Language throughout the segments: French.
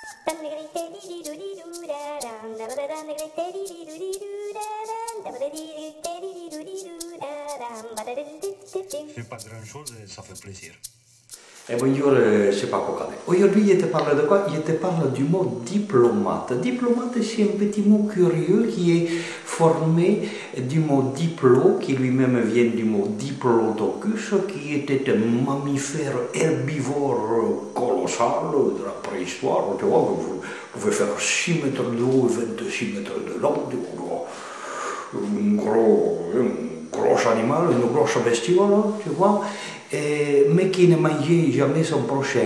C'est pas grand-chose et ça fait plaisir. Et bonjour, je sais pas quoi. Aujourd'hui, je te parle de quoi? Je te parle du mot diplomate. Diplomate, c'est un petit mot curieux qui est formé du mot diplo, qui lui-même vient du mot diplodocus, qui était un mammifère herbivore colossal de la préhistoire. Tu vois, vous pouvez faire 6 mètres de haut et 26 mètres de long. Un gros animal, une grosse bestiole, tu vois. Mais qui ne mangeait jamais son prochain,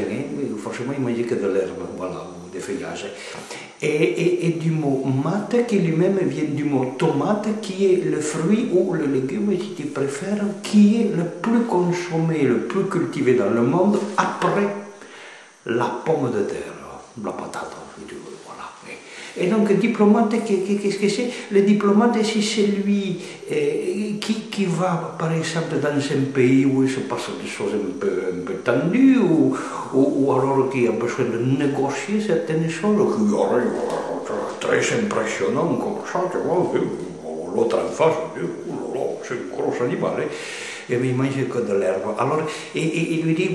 forcément il mangeait que de l'herbe, voilà, ou des feuillages. Et du mot mate, qui lui-même vient du mot tomate, qui est le fruit ou le légume, si tu préfères, qui est le plus consommé, le plus cultivé dans le monde après la pomme de terre, la patate, voilà. Et donc, diplomate, qu'est-ce que c'est? Le diplomate, c'est celui qui va, par exemple, dans un pays où il se passe des choses un peu tendues, ou alors qui a besoin de négocier certaines choses, qui arrive très impressionnant comme ça, tu vois, l'autre en face, oh là là, c'est un gros animal, et il mange que de l'herbe. Alors, il lui dit,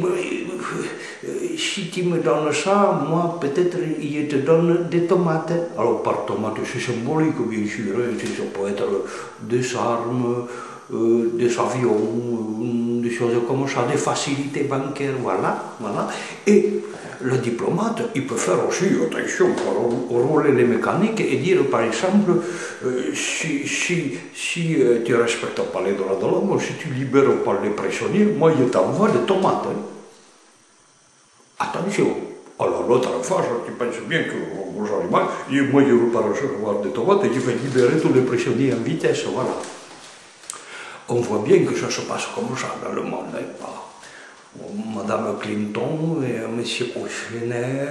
si tu me donnes ça, moi peut-être je te donne des tomates. Alors par tomate, c'est symbolique bien sûr, ça peut être des armes, des avions, des choses comme ça, des facilités bancaires, voilà. Et le diplomate, il peut faire aussi, attention, rouler les mécaniques et dire par exemple, si tu respectes pas les droits de l'homme, si tu libères pas les prisonniers, moi je t'envoie des tomates. Attention, alors l'autre en face, tu penses bien que vous allez mal, et moi je veux pas recevoir des tomates et je vais libérer tous les prisonniers en vitesse, voilà. On voit bien que ça se passe comme ça dans le monde, hein. Madame Clinton et M. Kushner,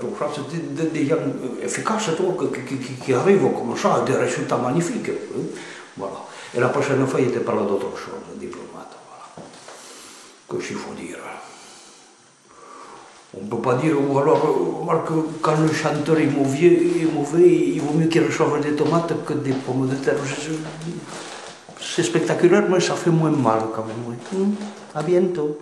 tout ça, c'est des gens efficaces qui arrivent comme ça à des résultats magnifiques. Hein. Voilà. Et la prochaine fois, il te parle d'autre chose, diplomate. Voilà. Qu'est-ce qu'il faut dire? On ne peut pas dire, ou alors, quand le chanteur est mauvais, il vaut mieux qu'il reçoive des tomates que des pommes de terre. C'est spectaculaire, mais ça fait moins mal quand même. Oui. À bientôt.